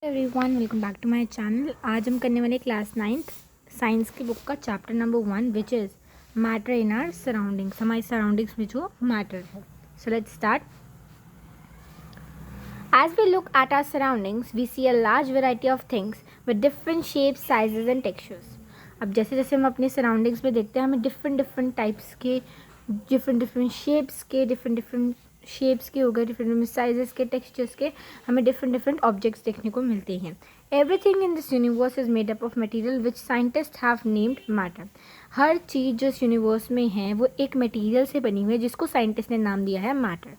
Everyone, welcome back to my channel. आज हम करने वाले क्लास 9th साइंस की बुक का chapter number 1 which is matter in our surroundings. हमारी सराउंडिंग्स में जो मैटर है। So let's start. As we look at our surroundings, we see a large variety of things with different shapes, sizes and textures. अब जैसे जैसे हम अपने surroundings में देखते हैं, हमें डिफरेंट टाइप्स के, डिफरेंट शेप्स के, डिफरेंट शेप्स के हो गए, डिफरेंट साइजेस के, टेक्सचर्स के, हमें डिफरेंट ऑब्जेक्ट्स देखने को मिलते हैं। Everything in this universe is made up of material which scientist have named matter. हर चीज़ जो इस यूनिवर्स में है वो एक मटेरियल से बनी हुई है जिसको साइंटिस्ट ने नाम दिया है matter.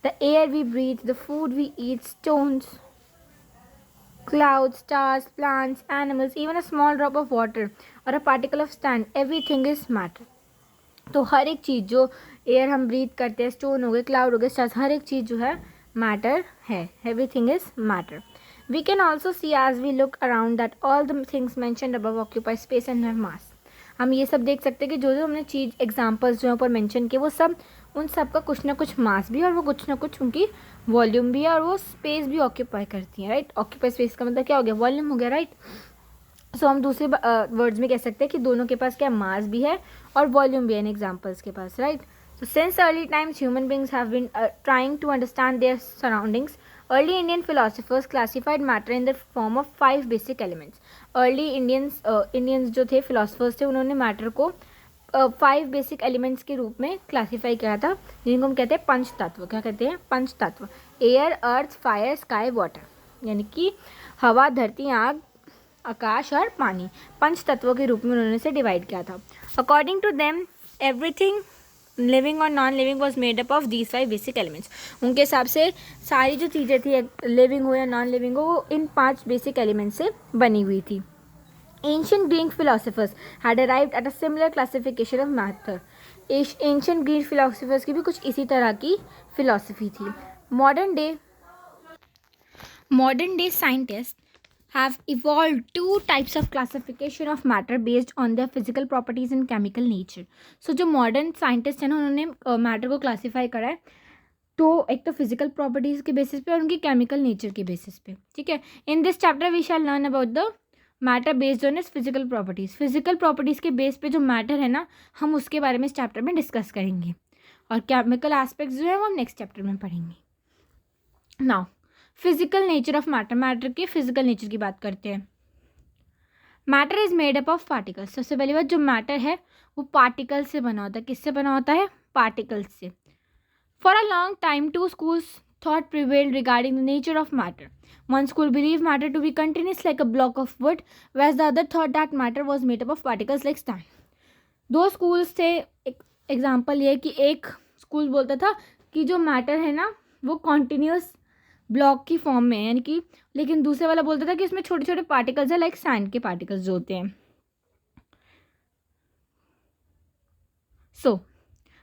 The air we breathe, the food we eat, stones, clouds, stars, plants, animals, even a small drop of water or a particle of sand, everything is matter. तो हर एक चीज़ जो एयर हम ब्रीथ करते हैं, स्टोन हो गए, cloud हो गए, स्टार्स, हर एक चीज़ जो है मैटर है। Everything is matter. We can also see as we look around that all the things mentioned above occupy space and have mass. हम ये सब देख सकते हैं कि जो जो हमने चीज़ एग्जाम्पल्स जो ऊपर मेंशन किए वो सब उन सब का कुछ ना कुछ मास भी है और वो कुछ ना कुछ उनकी वॉल्यूम भी है और वो स्पेस भी ऑक्यूपाई करती हैं, राइट। ऑक्यूपाई स्पेस का मतलब क्या हो गया, वॉल्यूम हो गया, राइट। सो हम दूसरे वर्ड्स में कह सकते हैं कि दोनों के पास क्या मास भी है और वॉल्यूम भी है इन एग्जाम्पल्स के पास, right. So since early times human beings have been trying to understand their surroundings, early Indian philosophers classified matter in the form of 5 basic elements. Early Indians जो थे philosophers थे, उन्होंने matter को 5 basic elements के रूप में classify किया था, जिनको हम कहते हैं पंच तत्व। क्या कहते हैं? पंच तत्व। एयर, अर्थ, फायर, स्काई, वाटर, यानी कि हवा, धरती, आग, आकाश और पानी, पंच तत्वों के रूप में उन्होंने इसे डिवाइड किया था। According to them everything living और non living was made up of these 5 basic elements. उनके हिसाब से सारी जो चीज़ें थी, लिविंग हो या नॉन लिविंग हो, वो इन 5 बेसिक एलिमेंट से बनी हुई थी। Ancient Greek philosophers had arrived at a similar classification of matter. Ancient Greek philosophers की भी कुछ इसी तरह की philosophy थी. Modern day scientists have evolved 2 types of classification of matter based on their physical properties and chemical nature. So जो modern scientists हैं ना, उन्होंने matter को classify करा है, तो एक तो फिजिकल प्रॉपर्टीज़ के बेसिस पे और उनकी केमिकल नेचर के बेसिस पे, ठीक है। In this chapter we shall learn about the matter based on is physical properties. Physical properties के बेस पे जो मैटर है ना, हम उसके बारे में इस चैप्टर में डिस्कस करेंगे और केमिकल एस्पेक्ट्स जो है वो हम नेक्स्ट चैप्टर में पढ़ेंगे। Now physical nature of matter, matter के फिजिकल नेचर की बात करते हैं। Matter is made up of particles. सबसे पहली बात, जो मैटर है वो पार्टिकल से बना होता है। किससे बना होता है? पार्टिकल्स से। For a long time, 2 schools thought prevailed regarding the nature of matter. One school believed matter to be continuous like a block of wood, whereas the other thought that matter was made up of particles like sand. 2 schools थे। एक example ये कि एक school बोलता था कि जो matter है ना वो कॉन्टिन्यूस ब्लॉक की फॉर्म में है, यानी कि, लेकिन दूसरे वाला बोलता था कि इसमें छोटे छोटे पार्टिकल्स है, लाइक सैंड के पार्टिकल्स जो होते हैं। सो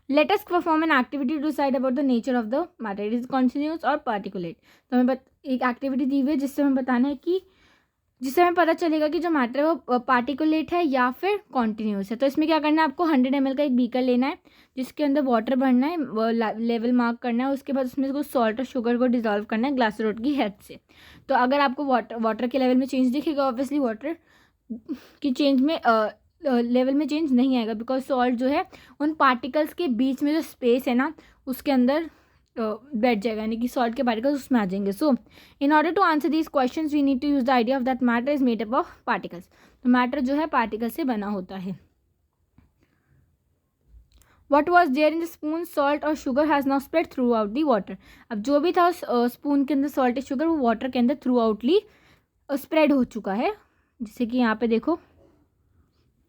let us perform an activity to decide about the nature of the matter. It is continuous or particulate. तो हमें एक एक्टिविटी दी हुई है जिससे हमें बताना है कि, जिससे हमें पता चलेगा कि जो मैटर है वो पार्टिकुलेट है या फिर कॉन्टिन्यूस है। तो इसमें क्या करना है, आपको 100 ml का एक बीकर लेना है जिसके अंदर वाटर भरना है, लेवल मार्क करना है, उसके बाद उसमें को सॉल्ट और शुगर को डिजॉल्व करना है ग्लास रोड की हेल्प से। तो अगर आपको वाटर के लेवल में चेंज दिखेगा, ऑब्वियसली वाटर की चेंज में लेवल में चेंज नहीं आएगा, बिकॉज सॉल्ट जो है उन पार्टिकल्स के बीच में जो स्पेस है ना उसके अंदर बैठ जाएगा, यानी कि सॉल्ट के पार्टिकल्स उसमें आ जाएंगे। So in order to answer these questions we need to use the idea of that matter is made up of particles. तो मैटर जो है पार्टिकल से बना होता है। What was there in the spoon, salt और sugar has now spread throughout the water. अब जो भी था स्पून के अंदर सॉल्ट या शुगर, वो वाटर के अंदर थ्रू आउटली स्प्रेड हो चुका है। जैसे कि यहाँ पे देखो,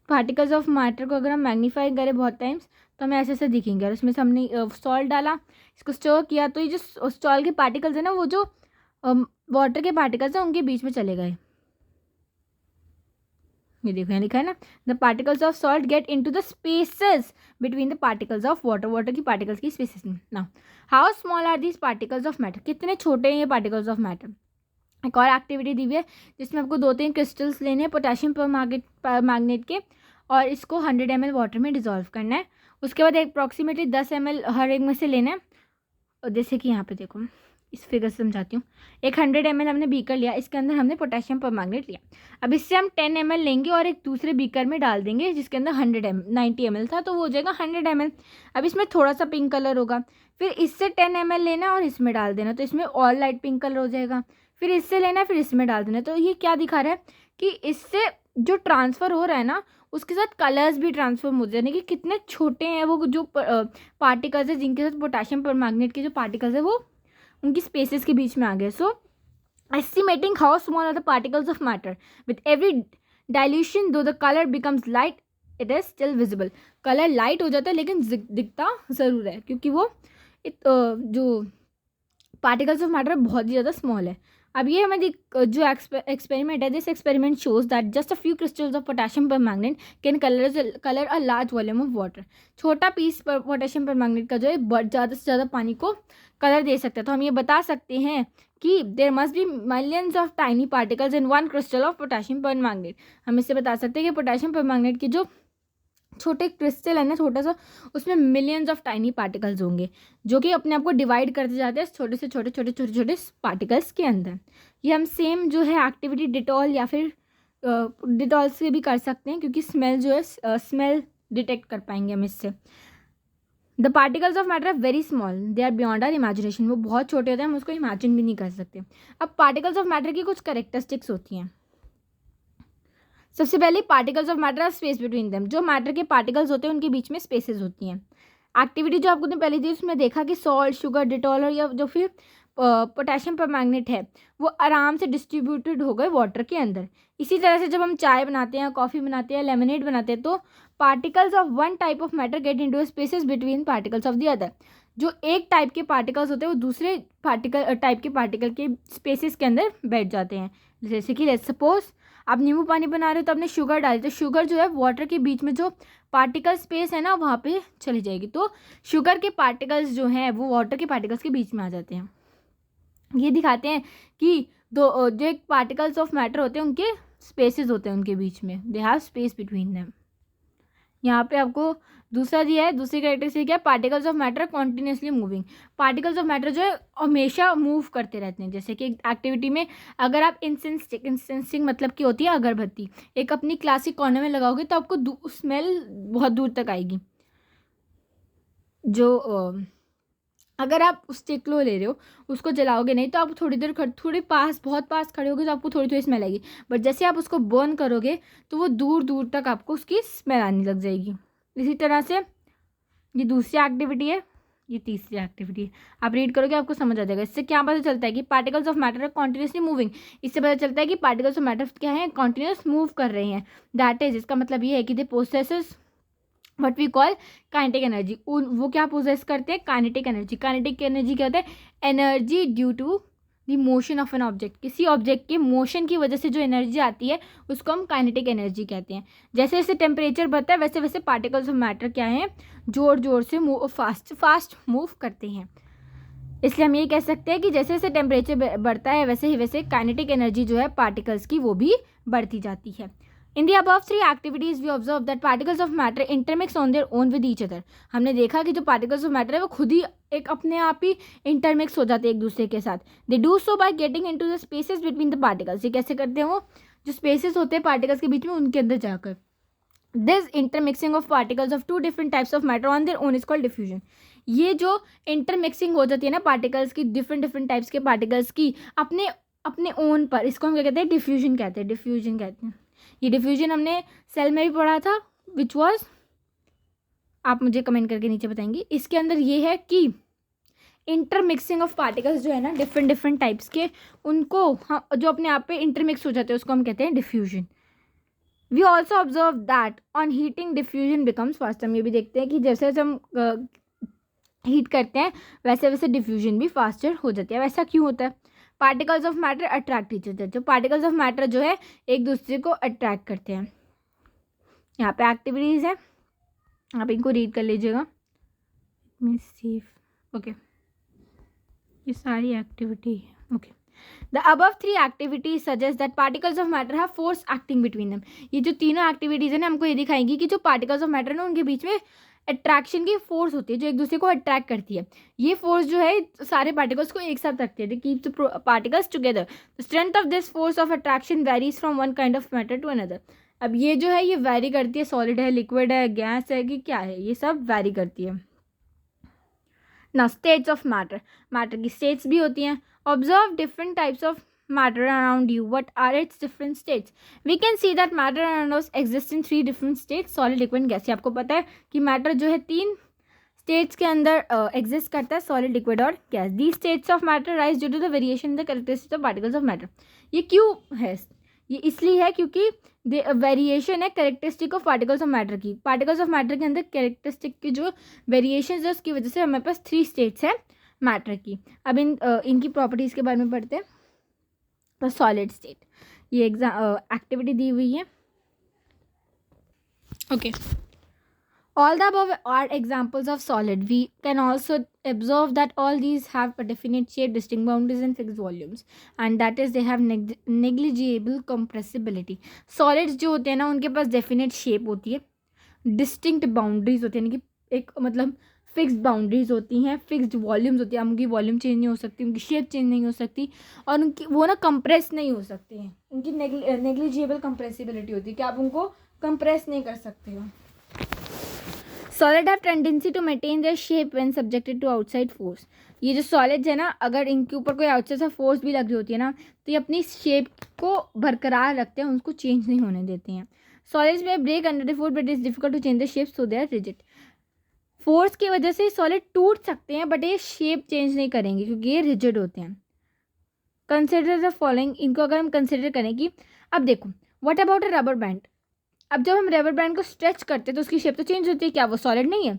पार्टिकल्स ऑफ मैटर को अगर हम मैग्नीफाई करें बहुत टाइम्स तो हमें ऐसे ऐसे दिखेंगे। और इसमें से हमने सॉल्ट डाला, इसको स्टर किया, तो ये जो सॉल्ट के पार्टिकल्स है ना, वो जो वाटर के पार्टिकल्स हैं उनके बीच में चले गए। ये देखो यहाँ लिखा है ना, the particles of salt get into the spaces between the particles of water. Water की पार्टिकल्स की स्पेसेस में। Now how small are these particles of matter, कितने छोटे हैं ये पार्टिकल्स ऑफ मैटर। एक और एक्टिविटी दी हुई है जिसमें आपको 2-3 क्रिस्टल्स लेने हैं पोटेशियम परमैंगनेट के, और इसको 100 ml वाटर में डिजॉल्व करना है। उसके बाद अप्रॉक्सीमेटली 10 ml हर एक में से लेना है। और जैसे कि यहाँ पे देखो, इस फिगर से समझाती हूँ। एक 100 ml हमने बीकर लिया, इसके अंदर हमने पोटेशियम परमैंगनेट लिया। अब इससे हम 10 ml लेंगे और एक दूसरे बीकर में डाल देंगे जिसके अंदर 90 ml था, तो वो हो जाएगा 100 ml। अब इसमें थोड़ा सा पिंक कलर होगा, फिर इससे 10 ml लेना और इसमें डाल देना, तो इसमें और लाइट पिंक कलर हो जाएगा। फिर इससे लेना है, फिर इसमें डाल देना। तो ये क्या दिखा रहा है कि इससे जो ट्रांसफ़र हो रहा है ना, उसके साथ कलर्स भी ट्रांसफॉर्म हो जाने कि कितने छोटे हैं वो जो पार्टिकल्स है जिनके साथ पोटेशियम परमैंगनेट के जो पार्टिकल्स है वो उनकी स्पेसेस के बीच में आ गए। So estimating how small are the particles of matter with every dilution though the colour becomes light it is still visible. Colour light हो जाता है लेकिन दिखता ज़रूर है, क्योंकि वो जो पार्टिकल्स ऑफ मैटर बहुत ही ज़्यादा स्मॉल है। अब ये हमें जो एक्सपेरिमेंट है, this experiment shows that just a few crystals of potassium permanganate can colour a large volume of water. छोटा पीस पोटेशियम परमैंगनेट का जो है ज़्यादा से ज़्यादा पानी को कलर दे सकता है। तो हम ये बता सकते हैं कि there must be millions of tiny particles in one crystal of potassium permanganate. हम इससे बता सकते हैं कि पोटेशियम परमैंगनेट के जो छोटे क्रिस्टल है ना, छोटा सा, उसमें मिलियंस ऑफ टाइनी पार्टिकल्स होंगे जो कि अपने आप को डिवाइड करते जाते हैं छोटे से छोटे छोटे छोटे छोटे पार्टिकल्स के अंदर। ये हम सेम जो है एक्टिविटी डिटॉल या फिर डिटॉल से भी कर सकते हैं, क्योंकि स्मेल जो है स्मेल डिटेक्ट कर पाएंगे हम इससे। The particles of matter are very small, they are beyond our imagination. वो बहुत छोटे होते हैं, हम उसको इमेजिन भी नहीं कर सकते। अब पार्टिकल्स ऑफ मैटर की कुछ करेक्टरिस्टिक्स होती हैं। सबसे पहले particles of matter are space between them. जो मैटर के पार्टिकल्स होते हैं उनके बीच में स्पेसेस होती हैं। एक्टिविटी जो आपको पहले दी उसमें देखा कि सॉल्ट, शुगर, डिटॉल और या जो फिर पोटेशियम परमैंगनेट है वो आराम से डिस्ट्रीब्यूटेड हो गए वाटर के अंदर। इसी तरह से जब हम चाय बनाते हैं, कॉफ़ी बनाते हैं, लेमनेड बनाते हैं, तो particles of one type of matter get into spaces between particles of the other. जो एक टाइप के पार्टिकल्स होते हैं वो दूसरे टाइप के पार्टिकल के स्पेसेस के अंदर बैठ जाते हैं। जैसे कि लेट्स सपोज आप नींबू पानी बना रहे हो तो आपने शुगर डाली, तो शुगर जो है वाटर के बीच में जो पार्टिकल स्पेस है ना वहाँ पे चली जाएगी, तो शुगर के पार्टिकल्स जो हैं वो वाटर के पार्टिकल्स के बीच में आ जाते हैं। ये दिखाते हैं कि जो एक पार्टिकल्स ऑफ मैटर होते हैं उनके स्पेसेस होते हैं उनके बीच में, they have space between them. यहाँ पे आपको दूसरा दिया है, दूसरी कैरेक्टरिस्टिक है particles of matter continuously moving. Particles of matter जो है हमेशा मूव करते रहते हैं। जैसे कि एक्टिविटी में अगर आप इंसेंसिंग मतलब की होती है अगरबत्ती, एक अपनी क्लासिक कॉर्नर में लगाओगे तो आपको स्मेल बहुत दूर तक आएगी। जो अगर आप स्टिक लो ले रहे हो उसको जलाओगे नहीं तो आप थोड़ी देर बहुत पास खड़े होगे तो आपको थोड़ी थोड़ी स्मेल आएगी, बट जैसे आप उसको बर्न करोगे तो वो दूर दूर तक आपको उसकी स्मेल आने लग जाएगी। इसी तरह से ये दूसरी एक्टिविटी है, ये तीसरी एक्टिविटी है। आप रीड करोगे आपको समझ आ जाएगा। इससे क्या पता चलता है कि particles of matter are continuously moving. इससे पता चलता है कि पार्टिकल्स ऑफ मैटर क्या है, कॉन्टिन्यूस मूव कर रहे हैं। दैट इज, इसका मतलब ये है कि they possesses what we call kinetic energy. वो क्या पोजेस करते हैं, काइनेटिक एनर्जी। काइनेटिक एनर्जी क्या होता है, energy due to the motion of an object. किसी ऑब्जेक्ट के मोशन की वजह से जो एनर्जी आती है उसको हम काइनेटिक एनर्जी कहते हैं। जैसे जैसे टेम्परेचर बढ़ता है वैसे वैसे पार्टिकल्स ऑफ मैटर क्या है, जोर जोर से फास्ट मूव करते हैं। इसलिए हम ये कह सकते हैं कि जैसे जैसे टेम्परेचर बढ़ता है वैसे ही वैसे काइनेटिक एनर्जी जो है पार्टिकल्स की वो भी बढ़ती जाती है। In the above three activities, we observe that particles of matter intermix on their own with each other. हमने देखा कि जो particles of matter है वो खुद ही एक अपने आप ही intermix हो जाते हैं एक दूसरे के साथ। They do so by getting into the spaces between the particles. ये कैसे करते हैं, वो जो spaces होते हैं particles के बीच में उनके अंदर जाकर। This intermixing of particles of two different types of matter on their own is called diffusion. ये जो intermixing हो जाती है ना particles की, different types के particles की अपने own पर, इसको हम क्या कहते हैं, diffusion कहते हैं। diffusion कहते हैं। ये डिफ्यूजन हमने सेल में भी पढ़ा था, विच वॉज, आप मुझे कमेंट करके नीचे बताएंगे। इसके अंदर ये है कि इंटरमिक्सिंग ऑफ पार्टिकल्स जो है ना डिफरेंट टाइप्स के, उनको जो अपने आप पे इंटरमिक्स हो जाते हैं उसको हम कहते हैं diffusion. We also observe that on heating diffusion becomes fast. हम ये भी देखते हैं कि जैसे जैसे हम हीट करते हैं वैसे वैसे डिफ्यूजन भी फास्टर हो जाती है। वैसा क्यों होता है, particles of matter attract each other. जो पार्टिकल्स ऑफ मैटर जो है एक दूसरे को अट्रैक्ट करते हैं। यहाँ पे एक्टिविटीज़ है, आप इनको रीड कर लीजिएगा। ओके, ये सारी एक्टिविटी है। Okay, the above three activities suggest that particles of matter have force acting between them. ये जो तीनों एक्टिविटीज़ है ना हमको ये दिखाएंगी कि जो पार्टिकल्स ऑफ मैटर है ना उनके बीच में अट्रैक्शन की फोर्स होती है जो एक दूसरे को अट्रैक्ट करती है। ये फोर्स जो है सारे पार्टिकल्स को एक साथ रखती है, they keep the particles together. The strength of this force of attraction varies from one kind of matter to another. अब ये जो है ये वेरी करती है, सॉलिड है, लिक्विड है, गैस है कि क्या है, ये सब वेरी करती है। ना स्टेट्स ऑफ मैटर, मैटर की स्टेट्स भी होती हैं। Observe different types of matter around you. What are its different states? We can see that matter around us exists in 3 different states: solid, liquid and gas। आपको पता है कि matter जो है 3 स्टेट्स के अंदर एग्जिस्ट करता है, सॉलिड, लिक्विड और gas. The states of matter rise due to the variation in the characteristics of particles of matter. ये क्यों है? ये इसलिए है क्योंकि वेरिएशन है characteristic of particles of matter की। पार्टिकल्स ऑफ मैटर के अंदर कैरेक्टरिस्टिक की जो वेरिएशन है उसकी वजह से हमारे पास 3 स्टेट्स हैं मैटर की। अब इनकी प्रॉपर्टीज़ के बारे में पढ़ते हैं। तो सॉलिड स्टेट, ये एक्टिविटी दी हुई है। Okay, all the above are examples of solid. We can also observe that all these have a definite shape, distinct boundaries and fixed volumes, and that is they have negligible compressibility. Solids जो होते हैं ना उनके पास definite shape होती है, distinct boundaries होती है, यानी कि एक मतलब फिक्स्ड बाउंड्रीज होती हैं, फिक्स्ड वॉल्यूम्स होती हैं। उनकी वॉल्यूम चेंज नहीं हो सकती, उनकी शेप चेंज नहीं हो सकती और उनकी वो ना कंप्रेस नहीं हो सकती हैं। उनकी नेग्लिजिबल कंप्रेसिबिलिटी होती है कि आप उनको कंप्रेस नहीं कर सकते हो। Solid have tendency to maintain their shape when subjected to outside force. ये जो सॉलिड्स है ना, अगर इनके ऊपर कोई आउटसाइड से फोर्स भी लग रही होती है ना तो ये अपनी शेप को बरकरार रखते हैं, उसको चेंज नहीं होने देते हैं। सॉलिड्स में break under the force but is difficult to change the shape so they are rigid. Force की वजह से सॉलिड टूट सकते हैं बट ये शेप चेंज नहीं करेंगे क्योंकि ये रिजिड होते हैं। कंसिडर द फॉलोइंग, इनको अगर हम कंसिडर करें कि अब देखो what about a rubber band. अब जब हम रबर बैंड को स्ट्रेच करते हैं तो उसकी शेप तो चेंज होती है, क्या वो सॉलिड नहीं है?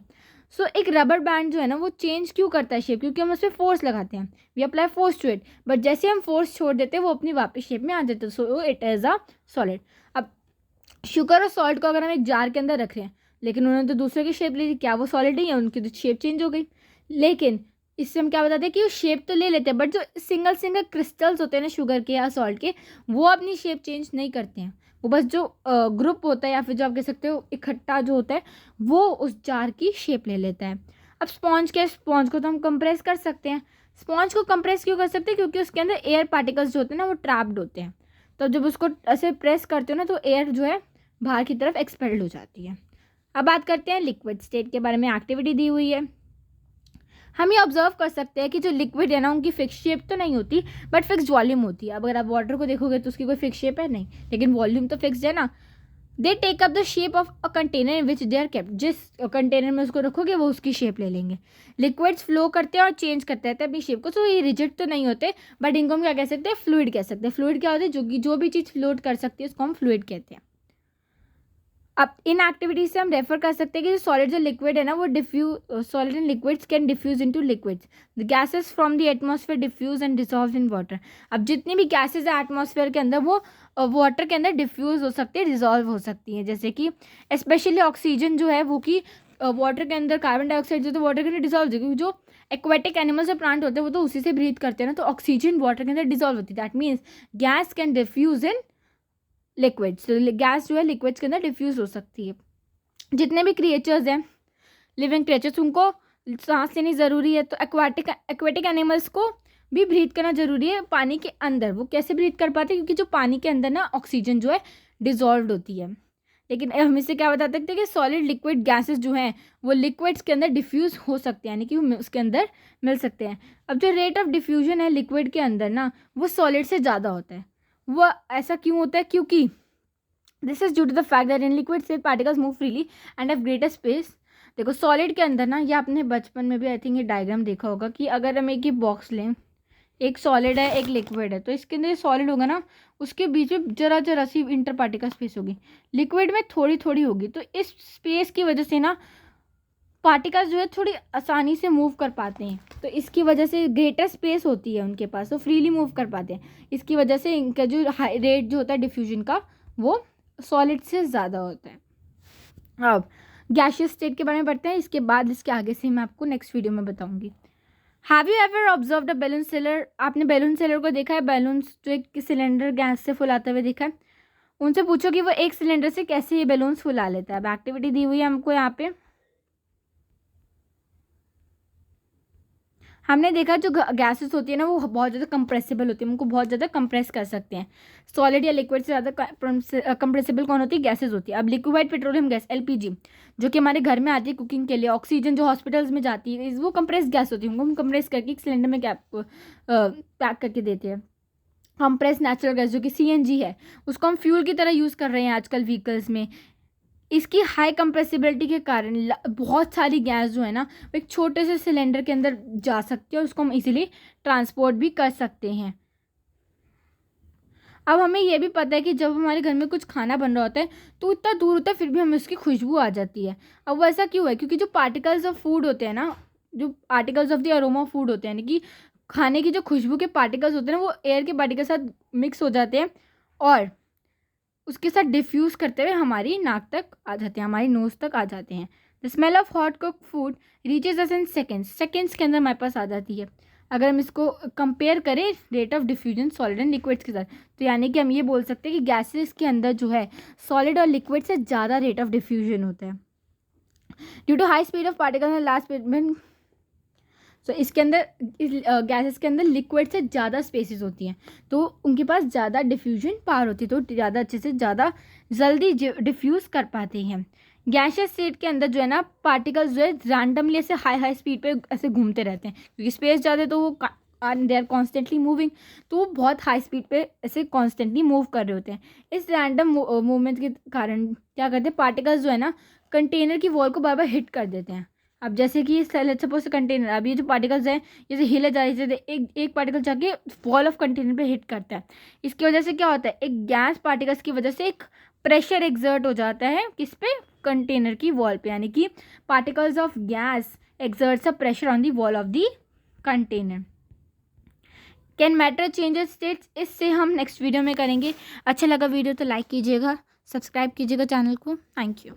सो एक रबर बैंड जो है ना वो चेंज क्यों करता है शेप? क्योंकि हम उस पर फोर्स लगाते हैं, we apply force to it, but जैसे हम फोर्स छोड़ देते हैं वो अपनी वापस शेप में आ जाते हैं, so it is a solid. अब शुगर और सॉल्ट को अगर हम एक जार के अंदर रख रहे हैं लेकिन उन्होंने तो दूसरे की शेप ली थी, क्या वो सॉलिड नहीं है? उनकी तो शेप चेंज हो गई। लेकिन इससे हम क्या बताते हैं कि वो शेप तो ले लेते हैं बट जो सिंगल सिंगल क्रिस्टल्स होते हैं ना शुगर के या सॉल्ट के, वो अपनी शेप चेंज नहीं करते हैं। वो बस जो ग्रुप होता है या फिर जो आप कह सकते हो इकट्ठा जो होता है वो उस जार की शेप ले लेता है। अब स्पॉन्ज को तो हम कंप्रेस कर सकते हैं। स्पॉन्ज को कंप्रेस क्यों कर सकते हैं? क्योंकि उसके अंदर एयर पार्टिकल्स जो होते हैं ना वो ट्रैप्ड होते हैं, तो जब उसको ऐसे प्रेस करते हो ना तो एयर जो है बाहर की तरफ एक्सपेल्ड हो जाती है। अब बात करते हैं लिक्विड स्टेट के बारे में। एक्टिविटी दी हुई है। हम ये ऑब्जर्व कर सकते हैं कि जो लिक्विड है ना उनकी फिक्स शेप तो नहीं होती बट फिक्स वॉल्यूम होती है। अब अगर आप वाटर को देखोगे तो उसकी कोई फिक्स शेप है नहीं, लेकिन वॉल्यूम तो फिक्स है ना। They take up the shape of a container in which they are kept. जिस कंटेनर में उसको रखोगे वो उसकी शेप ले लेंगे। लिक्विड्स फ्लो करते हैं और चेंज करते रहते हैं अपनी शेप को, तो ये रिजिड तो नहीं होते बट इनको हम क्या कह सकते हैं? फ्लूइड कह सकते हैं। फ्लूइड क्या होता है? जो भी चीज़ फ्लोट कर सकती है उसको हम फ्लूइड कहते हैं। अब इन एक्टिविटीज से हम रेफर कर सकते हैं कि जो सॉलिड जो लिक्विड है ना वो solid and liquids can diffuse into liquids. The gases from the atmosphere diffuse and dissolve in water. अब जितनी भी गैसेज है एटमॉस्फेयर के अंदर वो वाटर के अंदर डिफ्यूज हो सकती है, डिसॉल्व हो सकती है। जैसे कि स्पेशली ऑक्सीजन जो है वो कि वाटर के अंदर, कार्बन डाइऑक्साइड जो तो वाटर के अंदर डिसॉल्व होती है, क्योंकि जो एक्वेटिक एनिमल्स और प्लांट होते हैं वो तो उसी से ब्रीथ करते हैं ना, तो ऑक्सीजन वाटर के अंदर डिसॉल्व होती है। That means gas can diffuse in liquids. तो गैस जो है लिक्विड्स के अंदर डिफ्यूज हो सकती है। जितने भी क्रिएचर्स हैं लिविंग क्रिएचर्स उनको सांस लेनी ज़रूरी है, तो एक्वेटिक एनिमल्स को भी ब्रीथ करना ज़रूरी है पानी के अंदर। वो कैसे ब्रीथ कर पाते हैं? क्योंकि जो पानी के अंदर ना ऑक्सीजन जो है डिजॉल्व होती है। लेकिन हम इससे क्या बता सकते हैं कि सॉलिड लिक्विड गैसेस जो हैं वो लिक्विड्स के अंदर डिफ्यूज़ हो सकते हैं, यानी कि उसके अंदर मिल सकते हैं। अब जो रेट ऑफ डिफ्यूजन है लिक्विड के अंदर ना वो सॉलिड से ज़्यादा होता है। वो ऐसा क्यों होता है? क्योंकि this is due to the fact that in liquid state particles move freely and have greater space. देखो सॉलिड के अंदर ना, ये आपने बचपन में भी आई थिंक ये डायग्राम देखा होगा कि अगर हम एक ही बॉक्स लें, एक सॉलिड है एक लिक्विड है, तो इसके अंदर सॉलिड होगा ना उसके बीच में जरा सी इंटर पार्टिकल स्पेस होगी, लिक्विड में थोड़ी थोड़ी होगी। तो इस स्पेस की वजह से ना पार्टिकल्स जो है थोड़ी आसानी से मूव कर पाते हैं, तो इसकी वजह से ग्रेटर स्पेस होती है उनके पास, तो फ्रीली मूव कर पाते हैं। इसकी वजह से इनका जो रेट जो होता है डिफ्यूजन का वो सॉलिड से ज़्यादा होता है। अब गैसियस स्टेट के बारे में पढ़ते हैं, इसके बाद इसके आगे से मैं आपको नेक्स्ट वीडियो में बताऊंगी। Have you ever observed a balloon seller? आपने बैलून सेलर को देखा है? बैलून्स जो एक सिलेंडर गैस से फुलाते हुए देखा है? उनसे पूछो कि वो एक सिलेंडर से कैसे ये बैलून्स फुला लेता है। अब एक्टिविटी दी हुई है हमको यहाँ पे। हमने देखा जो गैसेस होती है ना वो बहुत ज़्यादा कंप्रेसिबल होती है, उनको बहुत ज़्यादा कंप्रेस कर सकते हैं। सॉलिड या लिक्विड से ज़्यादा कंप्रेसिबल कौन होती है? गैसेस होती है। अब लिक्विफाइड पेट्रोलियम गैस LPG जो कि हमारे घर में आती है कुकिंग के लिए, ऑक्सीजन जो हॉस्पिटल्स में जाती है, वो कंप्रेस गैस होती है, उनको हम कंप्रेस करके एक सिलेंडर में पैक करके देते हैं। कंप्रेस नेचुरल गैस जो कि CNG है, उसको हम फ्यूल की तरह यूज़ कर रहे हैं आजकल व्हीकल्स में। इसकी हाई कंप्रेसिबिलिटी के कारण बहुत सारी गैस जो है ना वो एक छोटे से सिलेंडर के अंदर जा सकती है और उसको हम इजीली ट्रांसपोर्ट भी कर सकते हैं। अब हमें यह भी पता है कि जब हमारे घर में कुछ खाना बन रहा होता है तो इतना दूर होता है फिर भी हमें उसकी खुशबू आ जाती है। अब वो ऐसा क्यों है? क्योंकि जो पार्टिकल्स ऑफ फूड होते हैं ना, जो particles of the aroma food होते हैं, यानी कि खाने की जो खुशबू के पार्टिकल्स होते हैं ना, वो एयर के पार्टिकल के साथ मिक्स हो जाते हैं और उसके साथ डिफ्यूज़ करते हुए हमारी नाक तक आ जाते हैं, हमारी नोज़ तक आ जाते हैं। The smell of hot cook food reaches us in seconds के अंदर हमारे पास आ जाती है। अगर हम इसको कंपेयर करें rate of diffusion solid and liquids के साथ, तो यानी कि हम ये बोल सकते हैं कि गैसेस के अंदर जो है सॉलिड और लिक्विड से ज़्यादा रेट ऑफ डिफ्यूजन होता है। Due to high speed of particle and large speed, तो इसके अंदर गैसेस के अंदर लिक्विड से ज़्यादा स्पेसिस होती हैं, तो उनके पास ज़्यादा डिफ्यूजन पावर होती है, तो ज़्यादा अच्छे से ज़्यादा जल्दी डिफ्यूज़ कर पाते हैं। गैसियस स्टेट के अंदर जो है ना पार्टिकल्स जो है रैंडमली ऐसे हाई स्पीड पे ऐसे घूमते रहते हैं, क्योंकि स्पेस ज़्यादा है तो वो दे आर कॉन्स्टेंटली मूविंग, तो वो बहुत हाई स्पीड पे ऐसे कॉन्स्टेंटली मूव कर रहे होते हैं। इस रैंडम मूवमेंट के कारण क्या करते हैं, पार्टिकल्स जो है ना कंटेनर की वॉल को बार बार हिट कर देते हैं। अब जैसे कि लेट्स सपोज कंटेनर, अब ये जो पार्टिकल्स हैं जैसे हिले जा रहे थे, एक पार्टिकल जाके वॉल ऑफ कंटेनर पे हिट करता है। इसकी वजह से क्या होता है, एक गैस पार्टिकल्स की वजह से एक प्रेशर एक्सर्ट हो जाता है किस पे? कंटेनर की वॉल पे, यानी कि particles of gas exerts a pressure on the wall of the container. Can matter changes states, इससे हम नेक्स्ट वीडियो में करेंगे। अच्छा लगा वीडियो तो लाइक कीजिएगा, सब्सक्राइब कीजिएगा चैनल को। Thank you.